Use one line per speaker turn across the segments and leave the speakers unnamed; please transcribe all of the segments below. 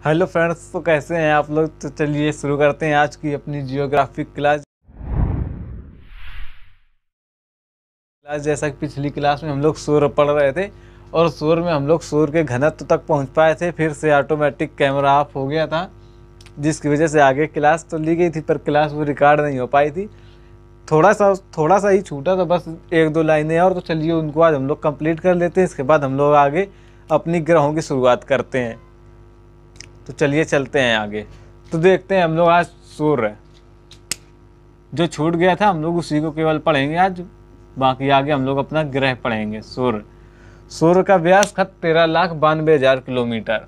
Hello friends, तो कैसे हैं आप लोग। तो चलिए शुरू करते हैं आज की अपनी जियोग्राफिक क्लास। जैसा कि पिछली क्लास में हम लोग सूर्य पढ़ रहे थे और सूर्य में हम लोग सूर्य के घनत्व तक पहुंच पाए थे। फिर से ऑटोमेटिक कैमरा ऑफ हो गया था, जिसकी वजह से आगे क्लास तो ली गई थी पर क्लास वो रिकॉर्ड नहीं हो पाई थी। थोड़ा सा ही छूटा था, बस एक दो लाइनें और। तो चलिए उनको आज हम लोग कंप्लीट कर लेते हैं। इसके बाद हम लोग आगे अपनी ग्रहों की शुरुआत करते हैं। तो चलिए चलते हैं आगे। तो देखते हैं हम लोग आज सूर्य जो छूट गया था हम लोग उसी को केवल पढ़ेंगे आज। बाकी आगे हम लोग अपना ग्रह पढ़ेंगे। सूर्य सूर्य का व्यास 13,92,000 किलोमीटर।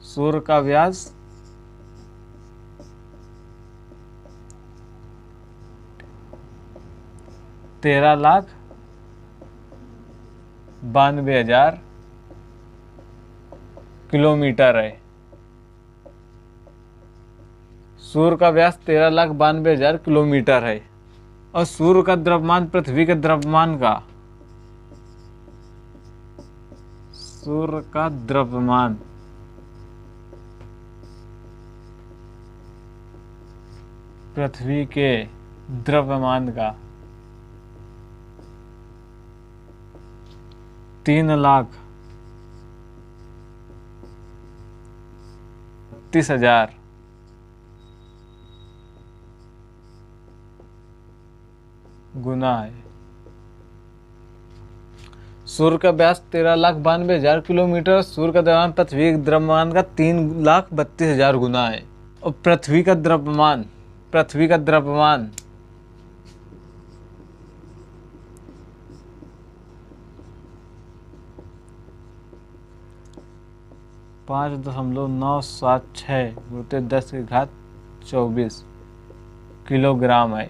सूर्य का व्यास 13,92,000 किलोमीटर है। सूर्य का व्यास 13,92,000 किलोमीटर है। और सूर्य का द्रव्यमान पृथ्वी के द्रव्यमान का सूर्य का द्रव्यमान पृथ्वी के द्रव्यमान का 3,32,000 गुना है। सूर्य का व्यास 13,92,000 किलोमीटर। सूर्य का द्रव्यमान पृथ्वी के द्रव्यमान का 3,32,000 गुना है। और पृथ्वी का द्रव्यमान 5.976 गुरुते 10⁻24 किलोग्राम है।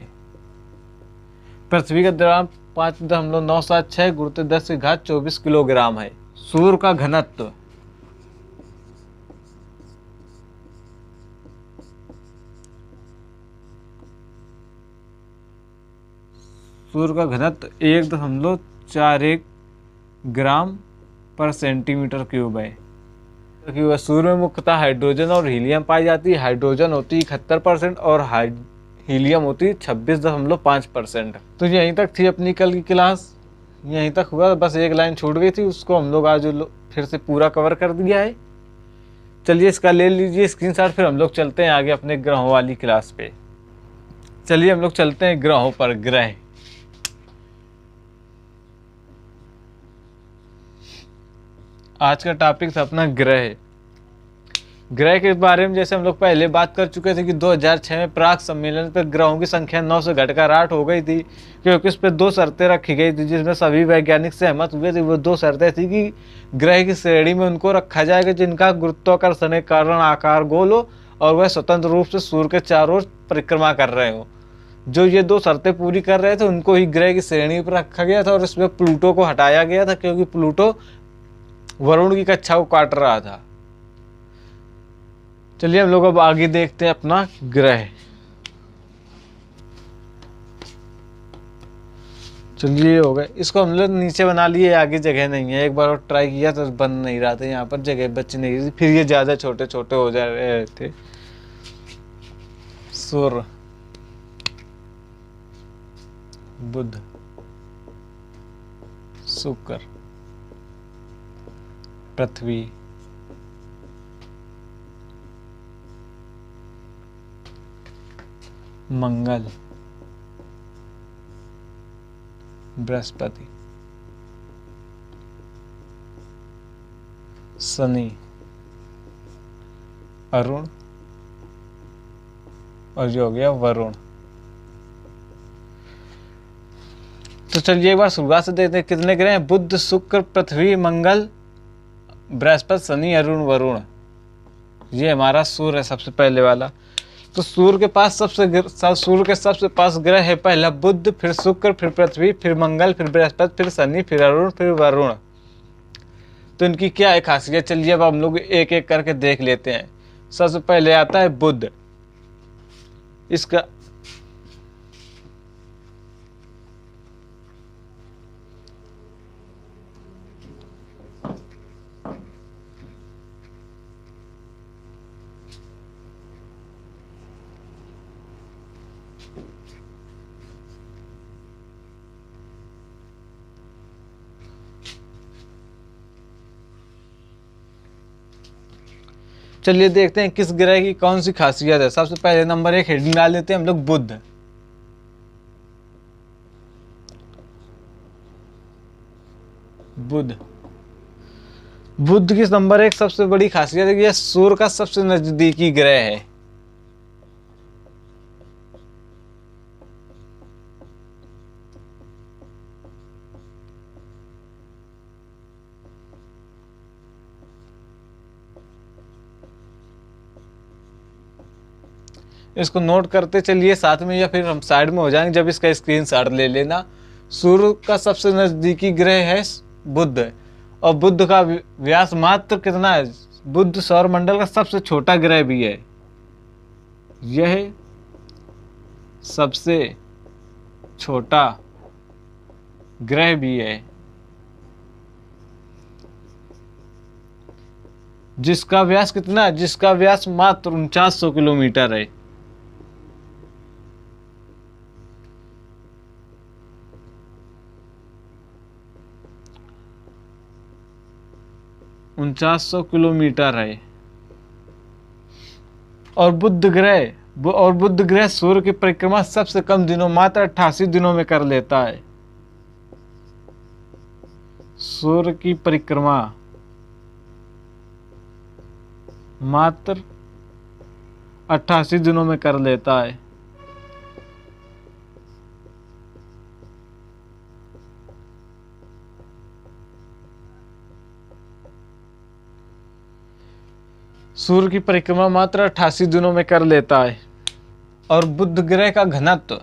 पृथ्वी का द्रव्यमान 5.976 गुरुते 10⁻24 किलोग्राम है। सूर्य का घनत्व सूर्य का घनत्व 1.41 ग्राम पर सेंटीमीटर क्यूब है। सूर्य में मुख्यतः हाइड्रोजन और हीलियम पाई जाती है। हाइड्रोजन होती है 71% और हीलियम होती है 26.5%। तो यहीं तक थी अपनी कल की क्लास। यहीं तक हुआ, बस एक लाइन छूट गई थी, उसको हम लोग आज फिर से पूरा कवर कर दिया है। चलिए इसका ले लीजिए स्क्रीनशॉट। फिर हम लोग चलते हैं आगे अपने ग्रहों वाली क्लास पे। चलिए हम लोग चलते हैं ग्रहों पर। ग्रह आज का टॉपिक था अपना ग्रह। ग्रह के बारे में जैसे हम लोग पहले बात कर चुके थे कि 2006 में प्राग सम्मेलन पर ग्रहों की संख्या 9 से घटकर 8 हो गई थी, क्योंकि इस पर 2 शर्तें रखी गई थी जिसमें सभी वैज्ञानिक सहमत हुए थे। वो 2 शर्तें थी कि ग्रह की श्रेणी में उनको रखा जाएगा जिनका गुरुत्वाकर्षण के कारण आकार गोल हो और वह स्वतंत्र रूप से सूर्य के चारों ओर परिक्रमा कर रहे हो। जो ये 2 शर्तें पूरी कर रहे थे उनको ही ग्रह की श्रेणी पर रखा गया था। और इसमें प्लूटो को हटाया गया था क्योंकि प्लूटो वरुण की कक्षा को काट रहा था। चलिए हम लोग अब आगे देखते हैं अपना ग्रह। चलिए हो गए, इसको हम लोग नीचे बना लिए, आगे जगह नहीं है। एक बार और ट्राई किया तो बन नहीं रहा था, यहाँ पर जगह बच नहीं रही, फिर ये ज्यादा छोटे छोटे हो जा रहे थे। सूर्य, बुध, शुक्र, पृथ्वी, मंगल, बृहस्पति, शनि, अरुण और जो हो गया वरुण। तो चलिए एक बार शुरुआत से देखते हैं कितने ग्रह हैं। बुध, शुक्र, पृथ्वी, मंगल, बृहस्पति, शनि, अरुण, वरुण। ये हमारा सूर्य है सबसे पहले वाला। तो सूर्य के सबसे पास ग्रह है पहला बुध, फिर शुक्र, फिर पृथ्वी, फिर मंगल, फिर बृहस्पति, फिर शनि, फिर अरुण, फिर वरुण। तो इनकी क्या है खासियत, चलिए अब हम लोग एक एक करके देख लेते हैं। सबसे पहले आता है बुध। इसका चलिए देखते हैं किस ग्रह की कौन सी खासियत है। सबसे पहले नंबर 1 हेडिंग डाल देते हैं हम लोग, बुध। बुध बुध की नंबर 1 सबसे बड़ी खासियत है कि यह सूर्य का सबसे नजदीकी ग्रह है। इसको नोट करते चलिए साथ में, या फिर हम साइड में हो जाएंगे जब इसका स्क्रीनशॉट ले लेना। सूर्य का सबसे नजदीकी ग्रह है बुध, और बुध का व्यास मात्र कितना है? बुध सौर मंडल का सबसे छोटा ग्रह भी है। यह सबसे छोटा ग्रह भी है, जिसका व्यास कितना है? जिसका व्यास मात्र 4900 किलोमीटर है। उनचास सौ किलोमीटर है। और बुध ग्रह सूर्य की परिक्रमा सबसे कम दिनों, मात्र 88 दिनों में कर लेता है। सूर्य की परिक्रमा मात्र 88 दिनों में कर लेता है। सूर्य की परिक्रमा मात्र 88 दिनों में कर लेता है। और बुध ग्रह का घनत्व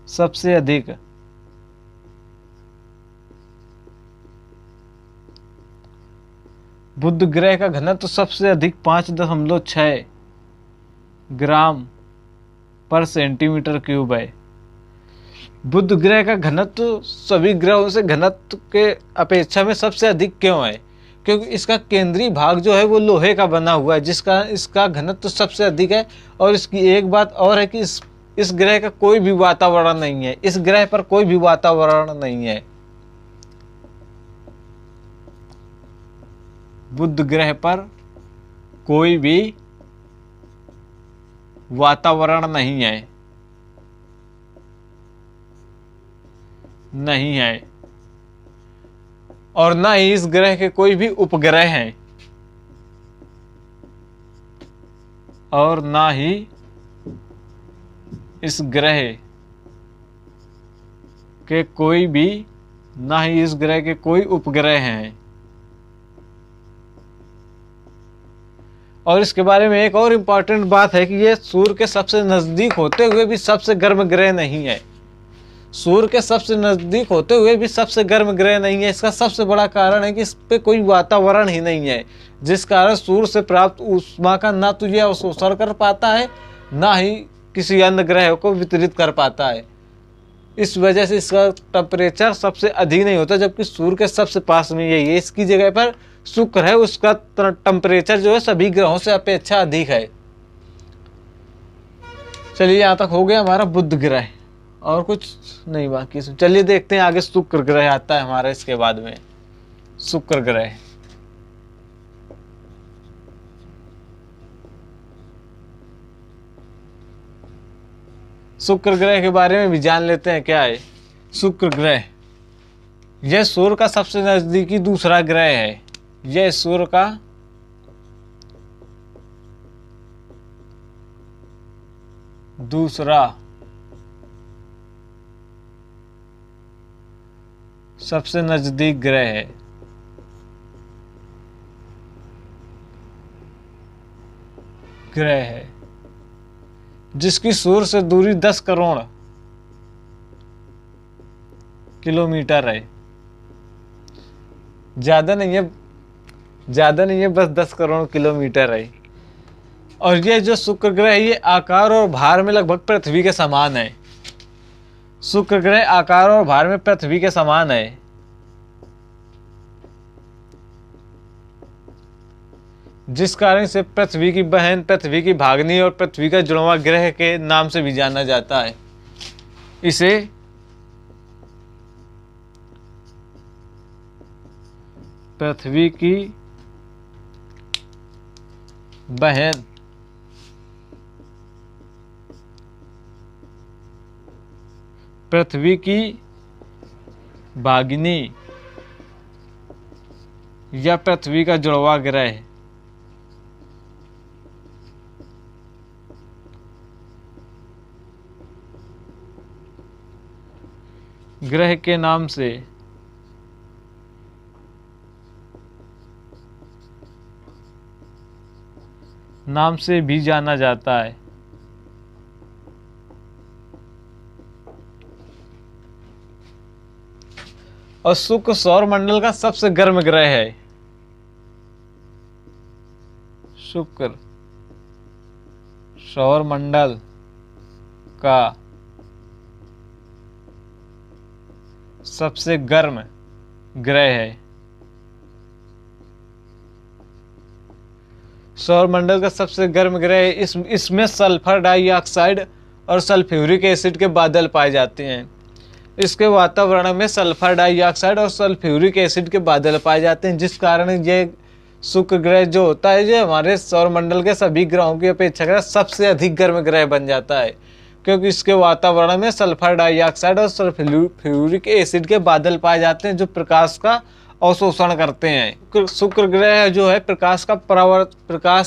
सबसे अधिक बुध ग्रह का घनत्व सबसे अधिक 5.6 ग्राम पर सेंटीमीटर क्यूब है। बुध ग्रह का घनत्व सभी ग्रहों से घनत्व के अपेक्षा में सबसे अधिक क्यों है? क्योंकि इसका केंद्रीय भाग जो है वो लोहे का बना हुआ है, जिसका इसका घनत्व सबसे अधिक है। और इसकी एक बात और है कि इस ग्रह का कोई भी वातावरण नहीं है। इस ग्रह पर कोई भी वातावरण नहीं है। बुध ग्रह पर कोई भी वातावरण नहीं है, और ना ही इस ग्रह के कोई भी उपग्रह हैं, और ना ही इस ग्रह के कोई उपग्रह हैं। और इसके बारे में एक और इम्पॉर्टेंट बात है कि यह सूर्य के सबसे नजदीक होते हुए भी सबसे गर्म ग्रह नहीं है। सूर्य के सबसे नजदीक होते हुए भी सबसे गर्म ग्रह नहीं है। इसका सबसे बड़ा कारण है कि इस पे कोई वातावरण ही नहीं है, जिस कारण सूर्य से प्राप्त ऊष्मा का ना तो यह अवशोषण कर पाता है, ना ही किसी अन्य ग्रह को वितरित कर पाता है। इस वजह से इसका टेम्परेचर सबसे अधिक नहीं होता, जबकि सूर्य के सबसे पास में यही है। इसकी जगह पर शुक्र है, उसका टेम्परेचर जो है सभी ग्रहों से अपेक्षा अधिक है। चलिए यहाँ तक हो गया हमारा बुध ग्रह, और कुछ नहीं बाकी। चलिए देखते हैं आगे शुक्र ग्रह आता है हमारा इसके बाद में। शुक्र ग्रह, शुक्र ग्रह के बारे में भी जान लेते हैं क्या है शुक्र ग्रह। यह सूर्य का सबसे नजदीकी दूसरा ग्रह है। यह सूर्य का दूसरा सबसे नजदीक ग्रह है, जिसकी सूर्य से दूरी 10 करोड़ किलोमीटर है। ज्यादा नहीं है, बस 10 करोड़ किलोमीटर है। और ये जो शुक्र ग्रह है, ये आकार और भार में लगभग पृथ्वी के समान है। शुक्र ग्रह आकार और भार में पृथ्वी के समान है। जिस कारण से पृथ्वी की बहन, पृथ्वी की भागनी और पृथ्वी का जुड़वां ग्रह के नाम से भी जाना जाता है। इसे पृथ्वी की बहन, पृथ्वी की भागिनी या पृथ्वी का जुड़वां ग्रह ग्रह के नाम से भी जाना जाता है। और शुक्र सौर मंडल का सबसे गर्म ग्रह है। शुक्र सौर मंडल का सबसे गर्म ग्रह है। सौर मंडल का सबसे गर्म ग्रह इसमें सल्फर डाइऑक्साइड और सल्फ्यूरिक एसिड के बादल पाए जाते हैं। इसके वातावरण में सल्फर डाइऑक्साइड और सल्फ्यूरिक एसिड के बादल पाए जाते हैं, जिस कारण ये शुक्र ग्रह जो होता है, जो हमारे सौर मंडल के सभी ग्रहों की अपेक्षा सबसे अधिक गर्म ग्रह बन जाता है, क्योंकि इसके वातावरण में सल्फर डाइऑक्साइड और सल्फ्यूरिक एसिड के बादल पाए जाते हैं जो प्रकाश का अवशोषण करते हैं। शुक्र ग्रह जो है प्रकाश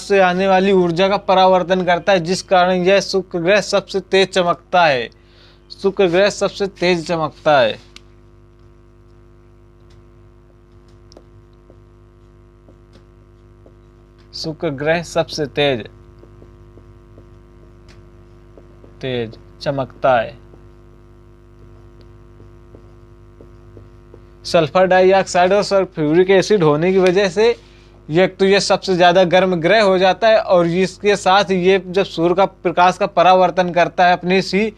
से आने वाली ऊर्जा का परावर्तन करता है, जिस कारण यह शुक्र ग्रह सबसे तेज चमकता है। शुक्र ग्रह सबसे तेज चमकता है। शुक्र ग्रह सबसे तेज चमकता है। सल्फर डाइऑक्साइड और सल्फ्यूरिक एसिड होने की वजह से यह सबसे ज़्यादा गर्म ग्रह हो जाता है, और इसके साथ ये जब सूर्य का प्रकाश का परावर्तन करता है अपनी सी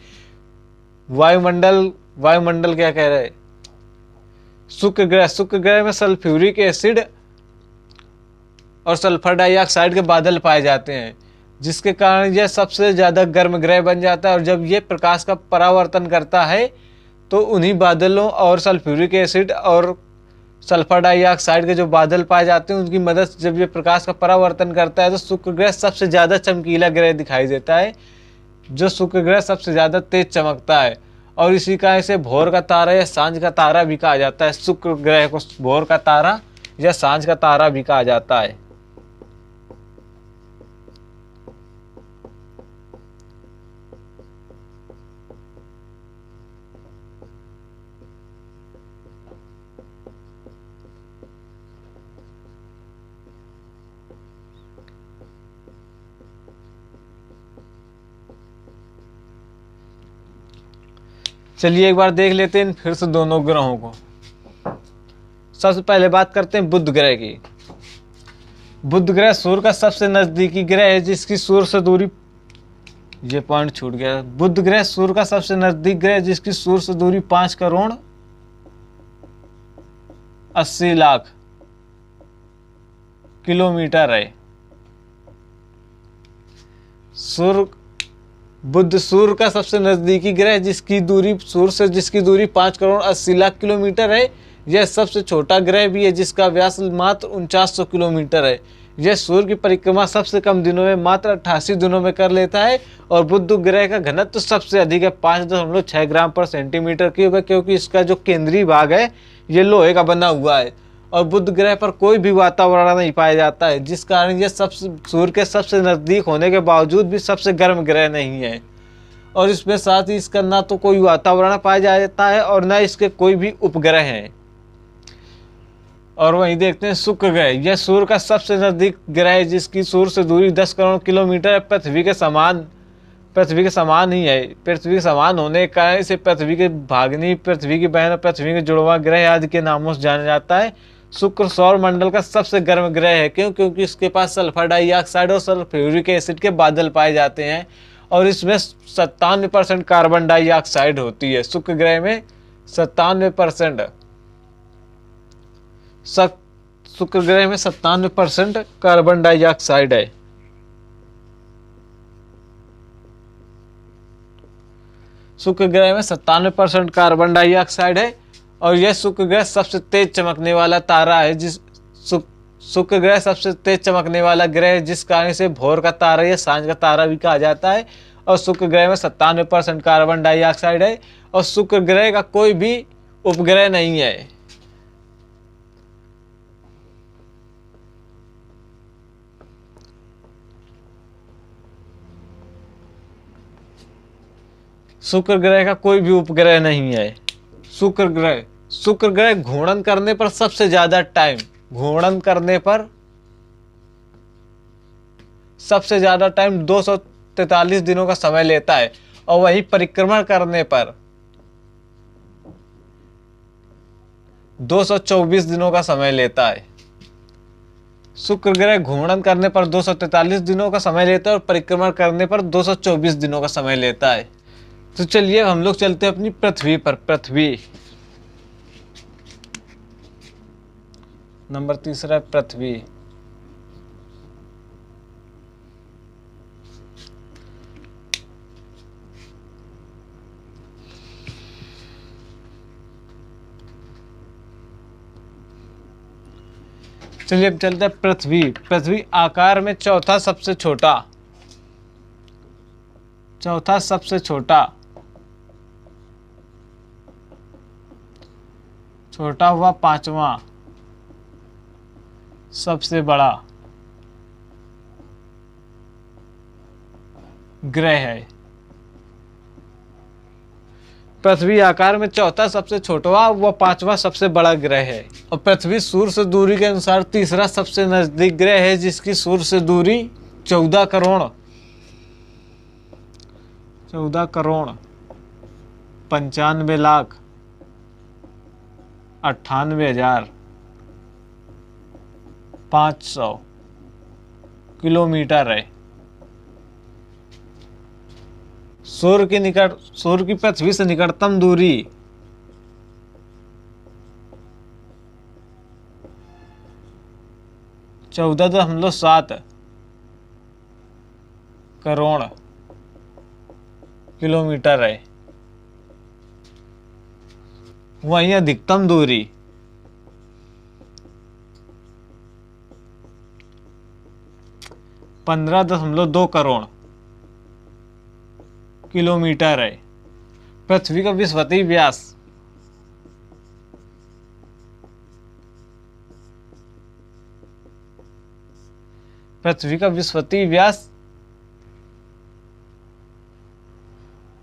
वायुमंडल क्या कह रहे हैं, शुक्र ग्रह में सल्फ्यूरिक एसिड और सल्फर डाइऑक्साइड के बादल पाए जाते हैं, जिसके कारण यह सबसे ज़्यादा गर्म ग्रह बन जाता है। और जब ये प्रकाश का परावर्तन करता है तो उन्हीं बादलों और सल्फ्यूरिक एसिड और सल्फर डाइऑक्साइड के जो बादल पाए जाते हैं उनकी मदद से जब ये प्रकाश का परावर्तन करता है तो शुक्र ग्रह सबसे ज़्यादा चमकीला ग्रह दिखाई देता है, जो शुक्र ग्रह सबसे ज़्यादा तेज चमकता है। और इसी कारण इसे भोर का तारा या सांझ का तारा भी कहा जाता है। शुक्र ग्रह को भोर का तारा या सांझ का तारा भी कहा जाता है। चलिए एक बार देख लेते हैं फिर से दोनों ग्रहों को। सबसे पहले बात करते हैं बुध ग्रह की। बुध ग्रह सूर्य का सबसे नजदीकी ग्रह है, जिसकी सूर्य से दूरी, ये पॉइंट छूट गया। बुध ग्रह सूर्य का सबसे नजदीक ग्रह है, जिसकी सूर्य से दूरी 5 करोड़ 80 लाख किलोमीटर है। बुध सूर्य का सबसे नजदीकी ग्रह जिसकी दूरी 5 करोड़ 80 लाख किलोमीटर है। यह सबसे छोटा ग्रह भी है, जिसका व्यास मात्र 4900 किलोमीटर है। यह सूर्य की परिक्रमा सबसे कम दिनों में मात्र 88 दिनों में कर लेता है। और बुध ग्रह का घनत्व तो सबसे अधिक है, 5.6 ग्राम पर सेंटीमीटर क्यूब है, क्योंकि इसका जो केंद्रीय भाग है ये लोहे का बना हुआ है। और बुध ग्रह पर कोई भी वातावरण नहीं पाया जाता है, जिस कारण यह सूर्य के सबसे नज़दीक होने के बावजूद भी सबसे गर्म ग्रह नहीं है। और इसमें साथ ही इसका ना तो कोई वातावरण पाया जाता है और ना इसके कोई भी उपग्रह हैं। और वहीं देखते हैं शुक्र ग्रह। यह सूर्य का सबसे नज़दीक ग्रह है, जिसकी सूर्य से दूरी 10 करोड़ किलोमीटर है। पृथ्वी के समान ही है। पृथ्वी के समान होने के कारण इसे पृथ्वी के भागनी, पृथ्वी की बहन और पृथ्वी के जुड़वां ग्रह आदि के नामों से जाना जाता है। शुक्र सौर मंडल का सबसे गर्म ग्रह है, क्योंकि इसके पास सल्फर डाइऑक्साइड और सल्फ्यूरिक एसिड के बादल पाए जाते हैं, और इसमें 97% कार्बन डाइऑक्साइड होती है। शुक्र ग्रह में 97% शुक्र ग्रह में 97% कार्बन डाइऑक्साइड है। शुक्र ग्रह में 97% कार्बन डाइऑक्साइड है और यह शुक्र ग्रह सबसे तेज चमकने वाला तारा है। शुक्र ग्रह सबसे तेज चमकने वाला ग्रह है, जिस कारण से भोर का तारा या सांझ का तारा भी कहा जाता है। और शुक्र ग्रह में 97% कार्बन डाइऑक्साइड है और शुक्र ग्रह का कोई भी उपग्रह नहीं है। शुक्र ग्रह का कोई भी उपग्रह नहीं है। शुक्र ग्रह घूर्णन करने पर सबसे ज्यादा टाइम, घूर्णन करने पर सबसे ज्यादा टाइम 243 दिनों का समय लेता है और वहीं परिक्रमण करने पर 224 दिनों का समय लेता है। शुक्र ग्रह घूर्णन करने पर 243 दिनों का समय लेता है और परिक्रमण करने पर 224 दिनों का समय लेता है। तो चलिए हम लोग चलते हैं अपनी पृथ्वी पर। पृथ्वी नंबर 3 है पृथ्वी। चलिए अब चलते हैं पृथ्वी। पृथ्वी आकार में चौथा सबसे छोटा हुआ पांचवा सबसे बड़ा ग्रह है। पृथ्वी आकार में चौथा सबसे छोटा व पांचवा सबसे बड़ा ग्रह है और पृथ्वी सूर्य से दूरी के अनुसार तीसरा सबसे नजदीक ग्रह है, जिसकी सूर्य से दूरी 14 करोड़ 95,98,500 किलोमीटर है। सूर्य की पृथ्वी से निकटतम दूरी 14.7 करोड़ किलोमीटर है। वहीं अधिकतम दूरी 15.2 करोड़ किलोमीटर है। पृथ्वी का विषुवतीय व्यास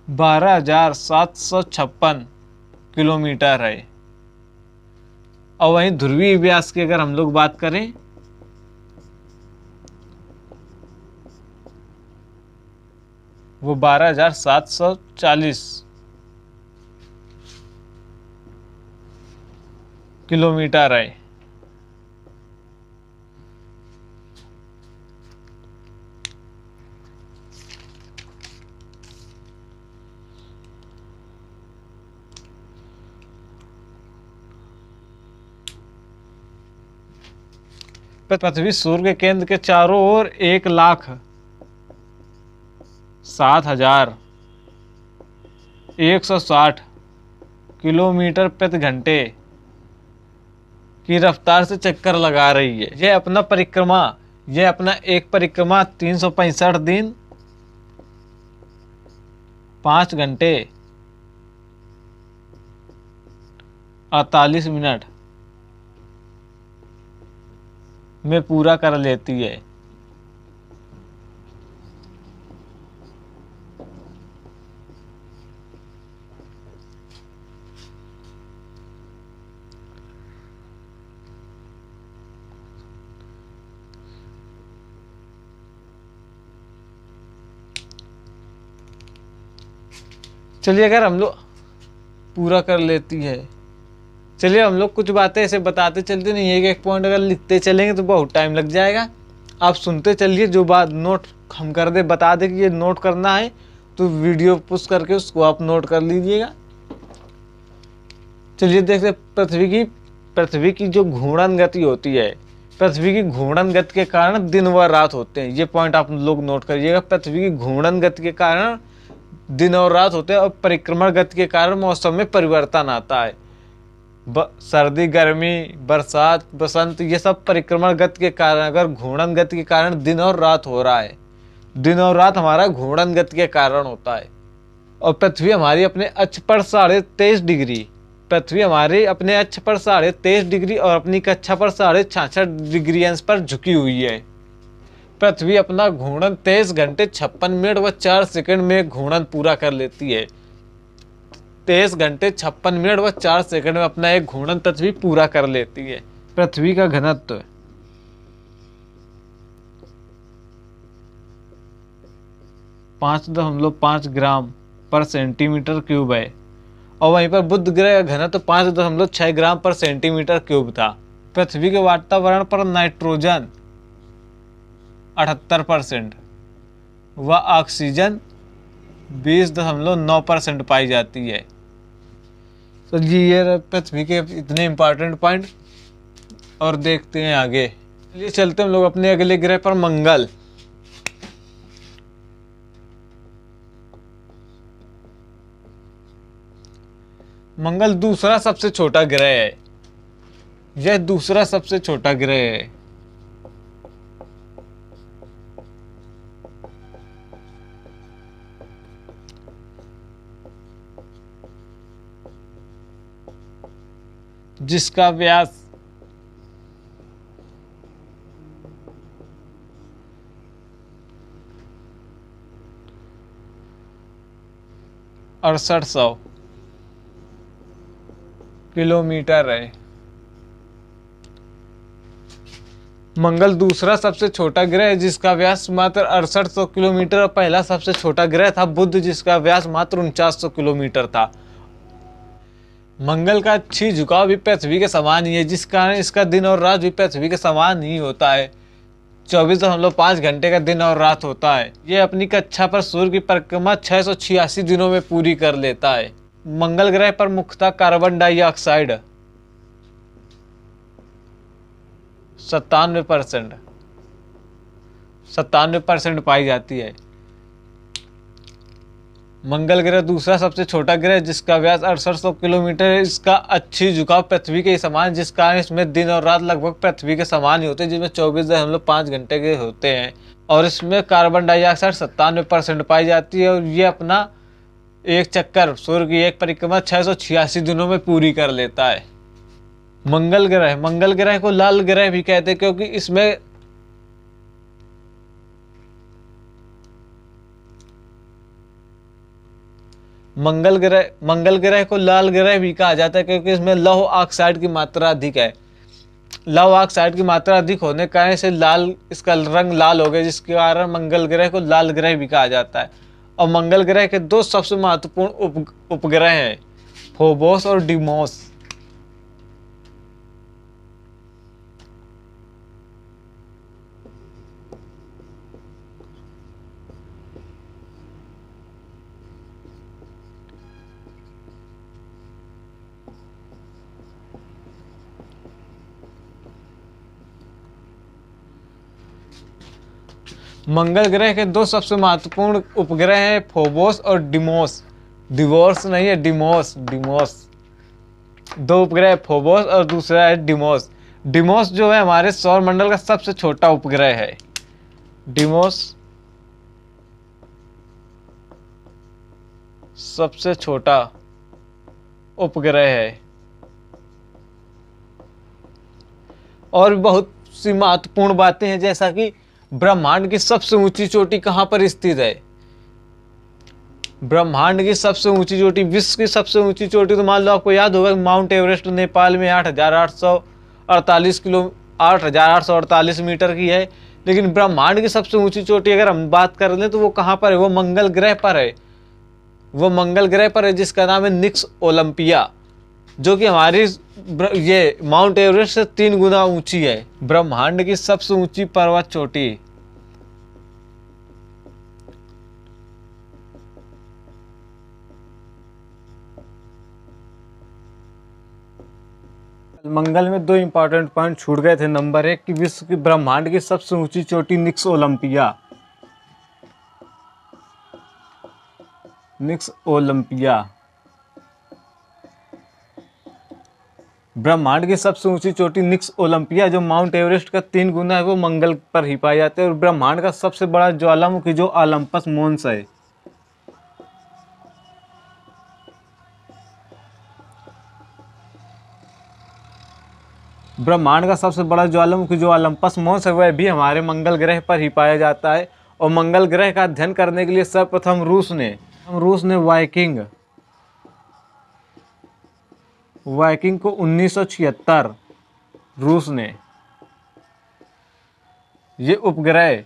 12,756 किलोमीटर है। और वहीं ध्रुवीय व्यास की अगर हम लोग बात करें वो 12,740 किलोमीटर है। पृथ्वी सूर्य के केंद्र के चारों ओर 1,07,160 किलोमीटर प्रति घंटे की रफ्तार से चक्कर लगा रही है। यह अपना एक परिक्रमा 365 दिन 5 घंटे 48 मिनट में पूरा कर लेती है। चलिए अगर हम लोग पूरा कर लेती है, चलिए हम लोग कुछ बातें ऐसे बताते चलते, नहीं एक पॉइंट अगर लिखते चलेंगे तो बहुत टाइम लग जाएगा। आप सुनते चलिए, जो बात नोट हम कर दे बता दे कि ये नोट करना है तो वीडियो पुश करके उसको आप नोट कर लीजिएगा। चलिए देखते पृथ्वी की पृथ्वी की जो घूर्णन गति होती है, पृथ्वी की घूर्णन गति के कारण दिन व रात होते हैं। ये पॉइंट आप लोग नोट करिएगा, पृथ्वी की घूर्णन गति के कारण दिन और रात होते हैं और परिक्रमण गति के कारण मौसम में परिवर्तन आता है। सर्दी, गर्मी, बरसात, बसंत, ये सब परिक्रमण गति के कारण, अगर घूर्णन गति के कारण दिन और रात हो रहा है, दिन और रात हमारा घूर्णन गति के कारण होता है। और पृथ्वी हमारी अपने अक्ष पर 23.5 डिग्री, पृथ्वी हमारे अपने अक्ष पर 23.5 डिग्री और अपनी कक्षा पर 66.5 डिग्री अंश पर झुकी हुई है। पृथ्वी अपना घूर्णन 23 घंटे 56 मिनट व 4 सेकंड में घूर्णन पूरा कर लेती है। 23 घंटे 56 मिनट व 4 सेकंड में अपना एक घूर्णन पृथ्वी पूरा कर लेती है। पृथ्वी का घनत्व 5.5 ग्राम पर सेंटीमीटर क्यूब है और वहीं पर बुध ग्रह का घनत्व 5.6 ग्राम पर सेंटीमीटर क्यूब था। पृथ्वी के वातावरण पर नाइट्रोजन 78% व ऑक्सीजन 20.9% पाई जाती है। तो जी ये पृथ्वी के इतने इंपॉर्टेंट पॉइंट, और देखते हैं आगे। चलिए चलते हम लोग अपने अगले ग्रह पर, मंगल। मंगल दूसरा सबसे छोटा ग्रह है। यह दूसरा सबसे छोटा ग्रह है। जिसका व्यास 6800 किलोमीटर है। मंगल दूसरा सबसे छोटा ग्रह है जिसका व्यास मात्र 6800 किलोमीटर और पहला सबसे छोटा ग्रह था बुध, जिसका व्यास मात्र 4900 किलोमीटर था। मंगल का अक्षीय झुकाव भी पृथ्वी के समान ही है, जिस कारण इसका दिन और रात भी पृथ्वी के समान ही होता है। 24.5 घंटे का दिन और रात होता है। यह अपनी कक्षा पर सूर्य की परिक्रमा 686 दिनों में पूरी कर लेता है। मंगल ग्रह पर मुख्यतः कार्बन डाइऑक्साइड 97% पाई जाती है। मंगल ग्रह दूसरा सबसे छोटा ग्रह जिसका व्यास 6800 किलोमीटर है। इसका अक्षीय झुकाव पृथ्वी के समान, जिस कारण इसमें दिन और रात लगभग पृथ्वी के समान ही होते हैं, जिसमें 24.5 घंटे के होते हैं। और इसमें कार्बन डाइऑक्साइड 97% पाई जाती है और ये अपना एक चक्कर सूर्य की एक परिक्रमा 686 दिनों में पूरी कर लेता है। मंगल ग्रह को लाल ग्रह भी कहते हैं क्योंकि इसमें मंगल ग्रह को लाल ग्रह भी कहा जाता है क्योंकि इसमें लौह ऑक्साइड की मात्रा अधिक है। लौह ऑक्साइड की मात्रा अधिक होने के कारण से लाल, इसका रंग लाल हो गया, जिसके कारण मंगल ग्रह को लाल ग्रह भी कहा जाता है। और मंगल ग्रह के दो सबसे महत्वपूर्ण उपग्रह हैं, फोबोस और डिमोस। मंगल ग्रह के दो सबसे महत्वपूर्ण उपग्रह हैं, फोबोस और डिमोस। डिवोर्स नहीं है, डिमोस। दो उपग्रह, फोबोस और दूसरा है डिमोस। डिमोस जो है हमारे सौर मंडल का सबसे छोटा उपग्रह है। डिमोस सबसे छोटा उपग्रह है। और बहुत सी महत्वपूर्ण बातें हैं, जैसा कि ब्रह्मांड की सबसे ऊंची चोटी कहां पर स्थित है। ब्रह्मांड की सबसे ऊंची चोटी, विश्व की सबसे ऊंची चोटी तो मान लो आपको याद होगा माउंट एवरेस्ट नेपाल में 8,848 मीटर की है। लेकिन ब्रह्मांड की सबसे ऊंची चोटी अगर हम बात कर लें तो वो कहां पर है, वो मंगल ग्रह पर है। वो मंगल ग्रह पर है जिसका नाम है निक्स ओलंपिया, जो कि हमारी ये माउंट एवरेस्ट से 3 गुना ऊंची है। ब्रह्मांड की सबसे ऊंची पर्वत चोटी मंगल में 2 इंपॉर्टेंट पॉइंट छूट गए थे। नंबर 1 कि विश्व की ब्रह्मांड की सबसे ऊंची चोटी निक्स ओलंपिया, निक्स ओलंपिया ब्रह्मांड की सबसे ऊंची चोटी निक्स ओलंपिया जो माउंट एवरेस्ट का 3 गुना है, वो मंगल पर ही पाए जाते हैं। और ब्रह्मांड का सबसे बड़ा ज्वालामुखी जो ओलंपस मोन्स है, ब्रह्मांड का सबसे बड़ा ज्वालामुखी जो ओलंपस मोन्स है, वह भी हमारे मंगल ग्रह पर ही पाया जाता है। और मंगल ग्रह का अध्ययन करने के लिए सर्वप्रथम रूस ने वाइकिंग को 1976 रूस ने ये उपग्रह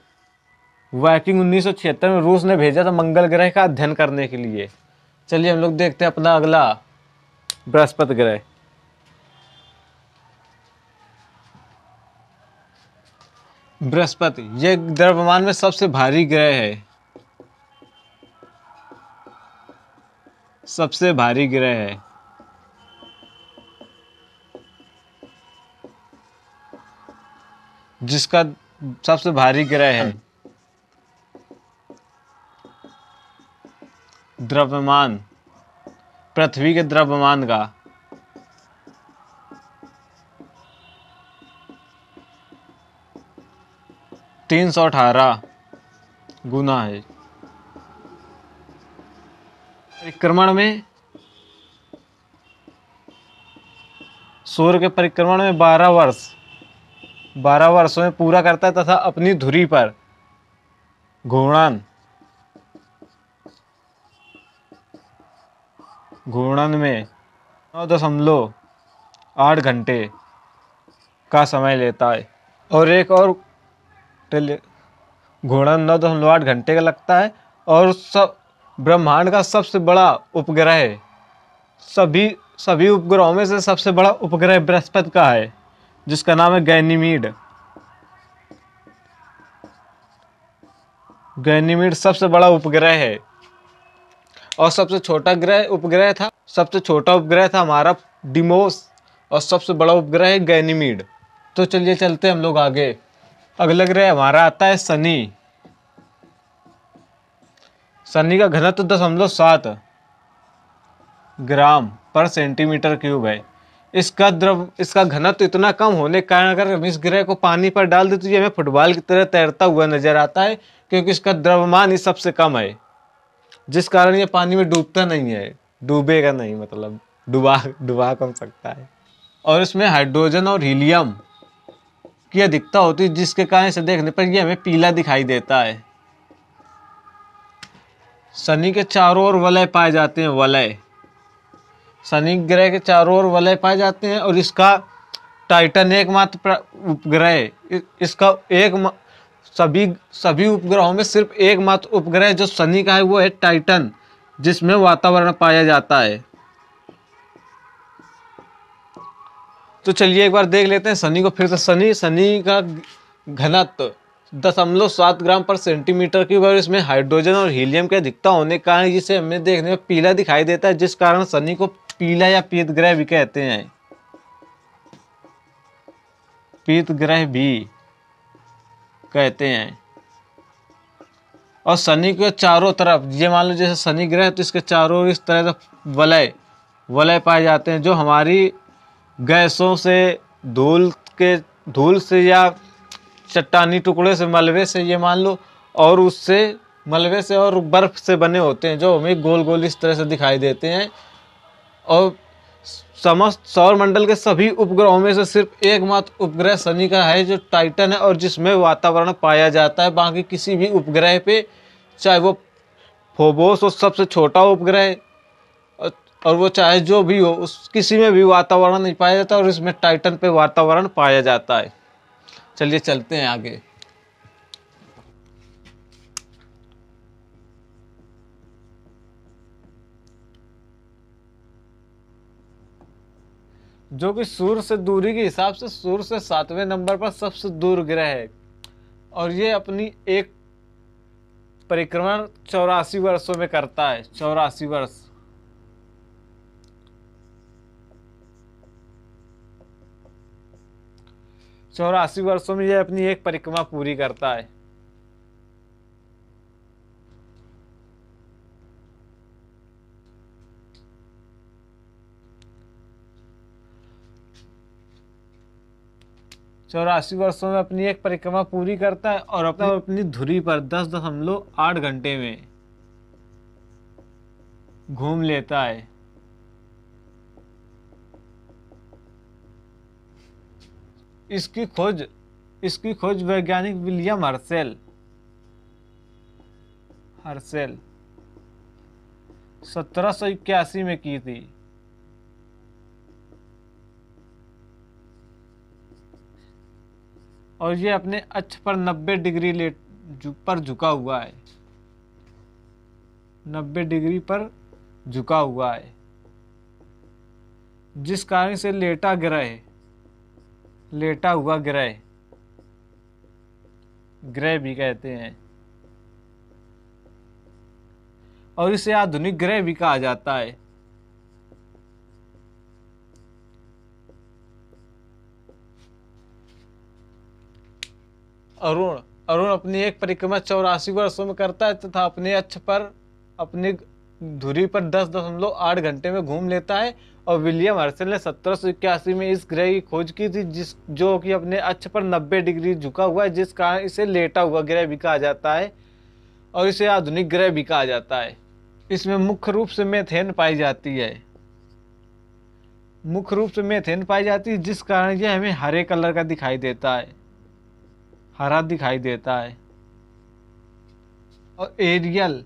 वाइकिंग 1976 में रूस ने भेजा था मंगल ग्रह का अध्ययन करने के लिए। चलिए हम लोग देखते हैं अपना अगला बृहस्पति ग्रह। बृहस्पति ये द्रव्यमान में सबसे भारी ग्रह है, सबसे भारी ग्रह है। जिसका सबसे भारी ग्रह है। द्रव्यमान पृथ्वी के द्रव्यमान का 318 गुना है। परिक्रमण में सूर्य के परिक्रमण में 12 वर्षों में पूरा करता है तथा अपनी धुरी पर घूर्णन में 9.8 घंटे का समय लेता है। और एक और घूर्णन 9.8 घंटे का लगता है। और सब ब्रह्मांड का सबसे बड़ा उपग्रह, सभी उपग्रहों में से सबसे बड़ा उपग्रह बृहस्पति का है, जिसका नाम है गैनीमीड सबसे बड़ा उपग्रह है। और सबसे छोटा उपग्रह था हमारा डिमोस, और सबसे बड़ा उपग्रह है गैनीमीड। तो चलिए चलते हैं हम लोग आगे। अगला ग्रह हमारा आता है शनि। शनि का घनत्व 0.7 ग्राम पर सेंटीमीटर क्यूब है। इसका घनत्व इतना कम होने के कारण अगर हम इस ग्रह को पानी पर डाल दें तो ये हमें फुटबॉल की तरह तैरता हुआ नजर आता है, क्योंकि इसका द्रव्यमान ही सबसे कम है, जिस कारण ये पानी में डूबता नहीं है, डूबेगा नहीं, मतलब डुबा कम सकता है। और इसमें हाइड्रोजन और हीलियम की अधिकता होती है, जिसके कारण इसे देखने पर ये हमें पीला दिखाई देता है। शनि के चारों ओर वलय पाए जाते हैं, शनि ग्रह के चारों ओर वलय पाए जाते हैं। और इसका टाइटन एकमात्र उपग्रह, इसका सभी उपग्रहों में सिर्फ एकमात्र उपग्रह जो शनि का है वो है टाइटन, जिसमें वातावरण पाया जाता है। तो चलिए एक बार देख लेते हैं शनि को फिर से। शनि का घनत्व 0.7 ग्राम पर सेंटीमीटर क्यूब है। और इसमें हाइड्रोजन और हीलियम की अधिकता होने के कारण जिसे हमें देखने में पीला दिखाई देता है, जिस कारण शनि को पीला या पीत ग्रह भी कहते हैं, पीत ग्रह भी कहते हैं। और शनि के चारों तरफ ये मान लो जैसे शनि ग्रह है तो इसके चारों इस तरह से वलय पाए जाते हैं, जो हमारी गैसों से, धूल से या चट्टानी टुकड़े से, मलबे से ये मान लो, और उससे मलबे से और बर्फ से बने होते हैं, जो हमें गोल गोल इस तरह से दिखाई देते हैं। और समस्त सौर मंडल के सभी उपग्रहों में से सिर्फ एकमात्र उपग्रह शनि का है जो टाइटन है, और जिसमें वातावरण पाया जाता है। बाकी किसी भी उपग्रह पे, चाहे वो फोबोस हो सबसे छोटा उपग्रह, और वो चाहे जो भी हो, उस किसी में भी वातावरण नहीं पाया जाता, और इसमें टाइटन पे वातावरण पाया जाता है। चलिए चलते हैं आगे। जो कि सूर्य से दूरी के हिसाब से सूर्य से 7वें नंबर पर सबसे दूर ग्रह है, और ये अपनी एक परिक्रमण 84 वर्षों में करता है। 84 वर्ष। 84 वर्षों में यह अपनी एक परिक्रमा पूरी करता है। चौरासी वर्षों में अपनी एक परिक्रमा पूरी करता है और अपनी धुरी पर 10.8 घंटे में घूम लेता है। इसकी खोज वैज्ञानिक विलियम हर्शेल 1781 में की थी। और ये अपने अक्ष पर 90 डिग्री पर झुका हुआ है। 90 डिग्री पर झुका हुआ है, जिस कारण से लेटा हुआ ग्रह भी कहते हैं, और इसे आधुनिक ग्रह भी कहा जाता है। अरुण अपनी एक परिक्रमा 84 वर्षों में करता है तथा अपने अक्ष पर अपनी धुरी पर 10.8 घंटे में घूम लेता है। और विलियम हर्शेल ने 1781 में इस ग्रह की खोज की थी, जो कि अपने अक्ष पर 90 डिग्री झुका हुआ है, जिस कारण इसे लेटा हुआ ग्रह भी कहा जाता है और इसे आधुनिक ग्रह भी कहा जाता है। इसमें मुख्य रूप से मीथेन पाई जाती है, जिस कारण यह हमें हरे कलर का दिखाई देता है, हरा दिखाई देता है। और एरियल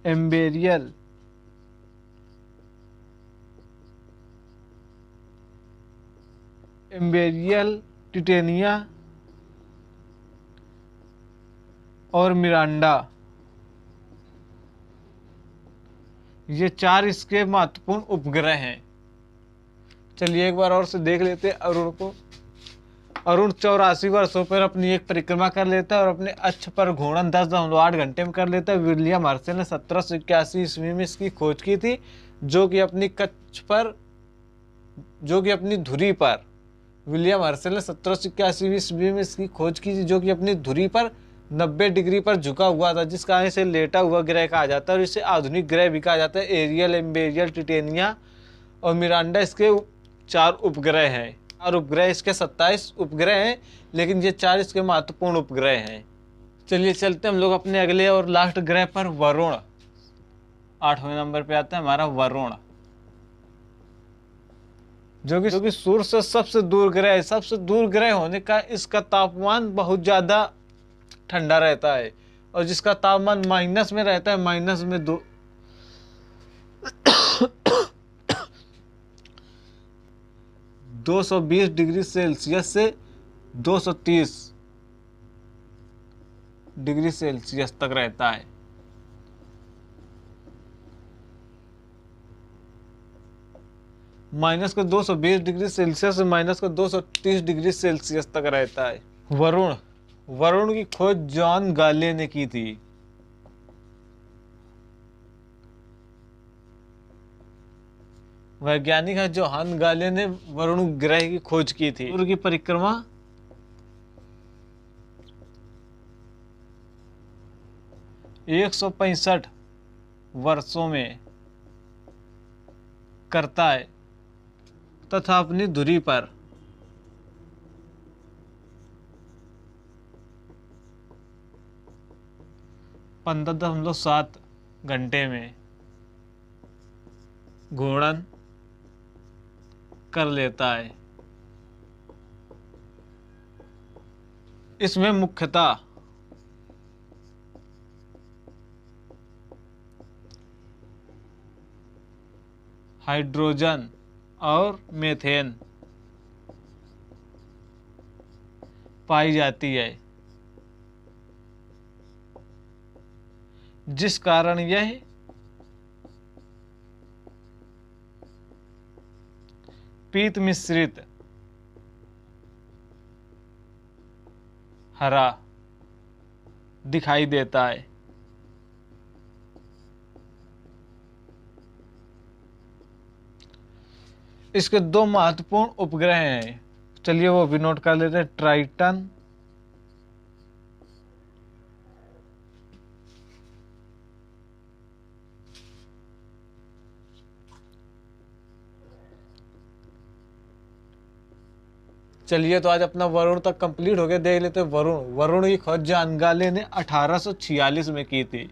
एम्बेरियल टिटेनिया और मिरांडा, ये 4 इसके महत्वपूर्ण उपग्रह हैं। चलिए एक बार और से देख लेते हैं अरुण को। अरुण 84 वर्षों पर अपनी एक परिक्रमा कर लेता है और अपने अक्ष पर घूर्णन 10.8 घंटे में कर लेता है। विलियम हर्शेल ने 1781 ईस्वी में इसकी खोज की थी, जो कि अपनी धुरी पर विलियम हर्शेल ने 1781 ईस्वी में इसकी खोज की थी, जो कि अपनी धुरी पर 90 डिग्री पर झुका हुआ था, जिस कारण इसे लेटा हुआ ग्रह कहा जाता है और इसे आधुनिक ग्रह भी कहा जाता है। एरियल, एम्बेरियल, टिटेनिया और मिरांडा इसके 4 उपग्रह हैं। और उपग्रह इसके 27 उपग्रह हैं, लेकिन ये 4 इसके महत्वपूर्ण उपग्रह हैं। चलिए चलते हम लोग अपने अगले और लास्ट ग्रह पर, वरुण। 8वें नंबर पे आता है हमारा वरुण, जो कि सूर्य से सबसे दूर ग्रह है। सबसे दूर ग्रह होने का इसका तापमान बहुत ज्यादा ठंडा रहता है, और जिसका तापमान माइनस में रहता है, माइनस में 220 डिग्री सेल्सियस से 230 डिग्री सेल्सियस तक रहता है। माइनस का 220 डिग्री सेल्सियस से माइनस का 230 डिग्री सेल्सियस तक रहता है। वरुण की खोज जॉन गाले ने की थी। वैज्ञानिक है जोहान गाले ने वरुण ग्रह की खोज की थी। सूर्य की परिक्रमा 165 वर्षों में करता है तथा अपनी धुरी पर 15.7 घंटे में घूर्णन कर लेता है। इसमें मुख्यतः हाइड्रोजन और मीथेन पाई जाती है, जिस कारण यह पीत मिश्रित हरा दिखाई देता है। इसके दो महत्वपूर्ण उपग्रह हैं, चलिए वो भी नोट कर लेते हैं। ट्राइटन चलिए तो आज अपना वरुण तक कंप्लीट हो गया। देख लेते हैं वरुण की खोज जानगाले ने 1846 में की थी।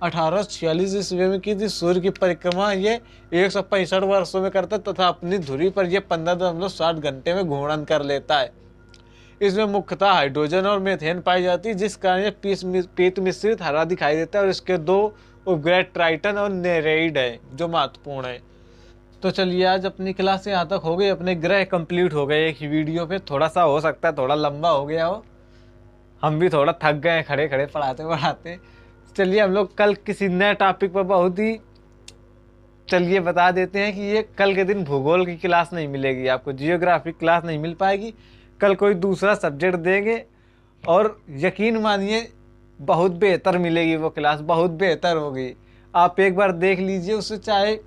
1846 ईस्वी में की थी। सूर्य की परिक्रमा ये 165 वर्षों में करता है तथा अपनी धुरी पर यह 15.60 घंटे में घूर्णन कर लेता है। इसमें मुख्यतः हाइड्रोजन और मीथेन पाई जाती है, जिस कारण यह पीत मिश्रित हरा दिखाई देता है। और इसके दो उपग्रह ट्राइटन और नेरेइड है जो महत्वपूर्ण है। तो चलिए आज अपनी क्लास यहाँ तक हो गई, अपने ग्रह कंप्लीट हो गए एक ही वीडियो पे। थोड़ा सा हो सकता है थोड़ा लंबा हो गया हो, हम भी थोड़ा थक गए खड़े खड़े पढ़ाते पढ़ाते। चलिए हम लोग कल किसी नए टॉपिक पर बहुत ही चलिए बता देते हैं कि ये कल के दिन भूगोल की क्लास नहीं मिलेगी आपको, जियोग्राफी क्लास नहीं मिल पाएगी। कल कोई दूसरा सब्जेक्ट देंगे और यकीन मानिए बहुत बेहतर मिलेगी वो क्लास, बहुत बेहतर होगी। आप एक बार देख लीजिए उसे, चाहे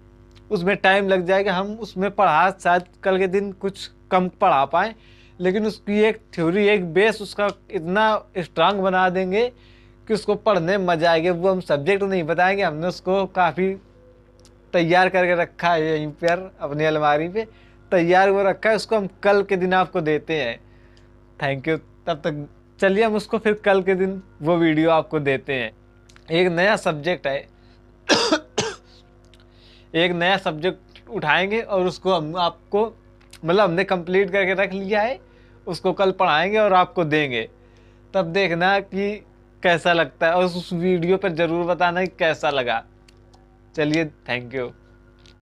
उसमें टाइम लग जाएगा, हम उसमें पढ़ा शायद कल के दिन कुछ कम पढ़ा पाएँ, लेकिन उसकी एक थ्योरी एक बेस उसका इतना स्ट्रांग बना देंगे कि उसको पढ़ने में मजा आएगी। वो हम सब्जेक्ट नहीं बताएंगे, हमने उसको काफ़ी तैयार करके रखा है यहीं पर अपनी अलमारी पे तैयार वो रखा है, उसको हम कल के दिन आपको देते हैं। Thank you. तब तक चलिए हम उसको फिर कल के दिन वो वीडियो आपको देते हैं। एक नया सब्जेक्ट है एक नया सब्जेक्ट उठाएंगे और उसको हम आपको मतलब हमने कंप्लीट करके रख लिया है, उसको कल पढ़ाएंगे और आपको देंगे। तब देखना कि कैसा लगता है और उस वीडियो पर ज़रूर बताना कि कैसा लगा। चलिए थैंक यू।